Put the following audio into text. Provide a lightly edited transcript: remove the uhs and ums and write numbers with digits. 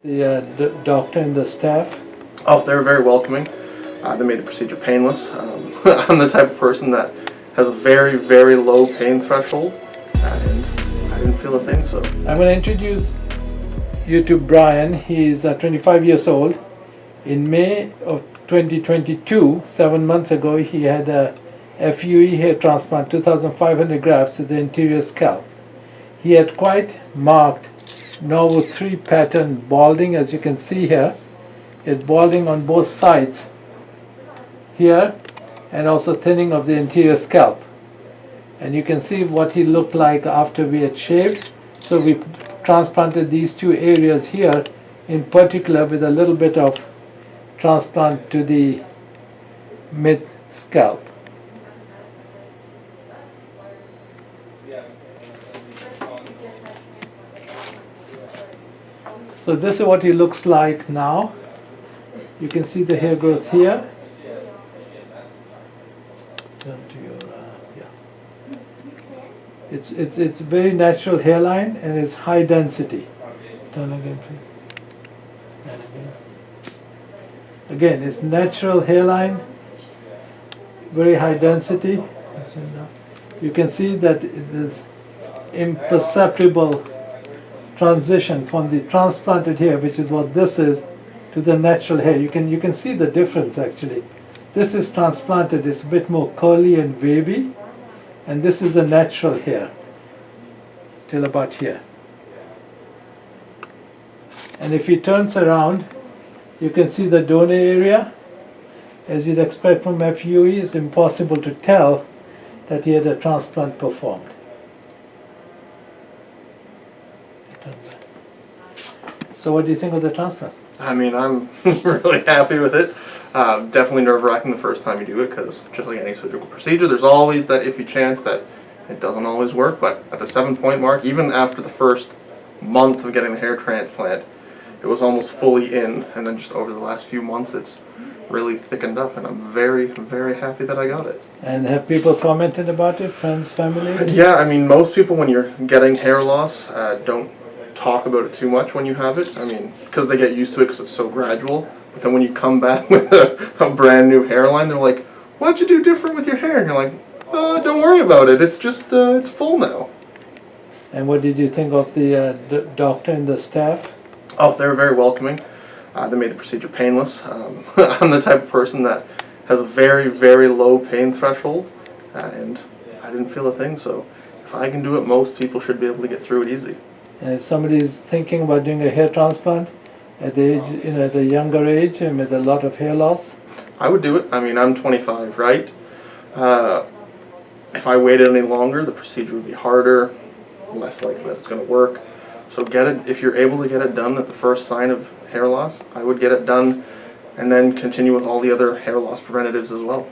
The doctor and the staff? Oh, they were very welcoming. They made the procedure painless. I'm the type of person that has a very, very low pain threshold, and I didn't feel a thing. So I'm going to introduce you to Brian. He's 25 years old. In May of 2022, 7 months ago, he had a FUE hair transplant, 2,500 grafts to the anterior scalp. He had quite marked Norwood 3 pattern balding, as you can see here. It's balding on both sides here, and also thinning of the anterior scalp. And you can see what he looked like after we had shaved. So we transplanted these two areas here in particular with a little bit of transplant to the mid scalp. So this is what he looks like now. You can see the hair growth here. Turn to your, It's very natural hairline, and it's high density. Turn again, please. And again. Again, it's natural hairline, very high density. You can see that there's imperceptible transition from the transplanted hair, which is what this is, to the natural hair. You can see the difference actually. This is transplanted, it's a bit more curly and wavy, and this is the natural hair till about here. And if he turns around, you can see the donor area. As you'd expect from FUE, it's impossible to tell that he had a transplant performed. So what do you think of the transplant? I mean, I'm really happy with it. Definitely nerve-wracking the first time you do it, because just like any surgical procedure, there's always that iffy chance that it doesn't always work. But at the 7-point mark, even after the first month of getting the hair transplant, it was almost fully in, and then just over the last few months, it's really thickened up, and I'm very, very happy that I got it. And have people commented about it, friends, family? Yeah, I mean, most people when you're getting hair loss don't talk about it too much when you have it. I mean, because they get used to it because it's so gradual. But then when you come back with a brand new hairline, they're like, "What'd you do different with your hair?" And you're like, "Don't worry about it. It's just it's full now." And what did you think of the doctor and the staff? Oh, they were very welcoming. They made the procedure painless. I'm the type of person that has a very, very low pain threshold, and I didn't feel a thing. So if I can do it, most people should be able to get through it easy. And if somebody is thinking about doing a hair transplant at the age, at a younger age and with a lot of hair loss, I would do it. I mean, I'm 25, right? If I waited any longer, the procedure would be harder, less likely that it's going to work. So get it, if you're able to get it done at the first sign of hair loss, I would get it done and then continue with all the other hair loss preventatives as well.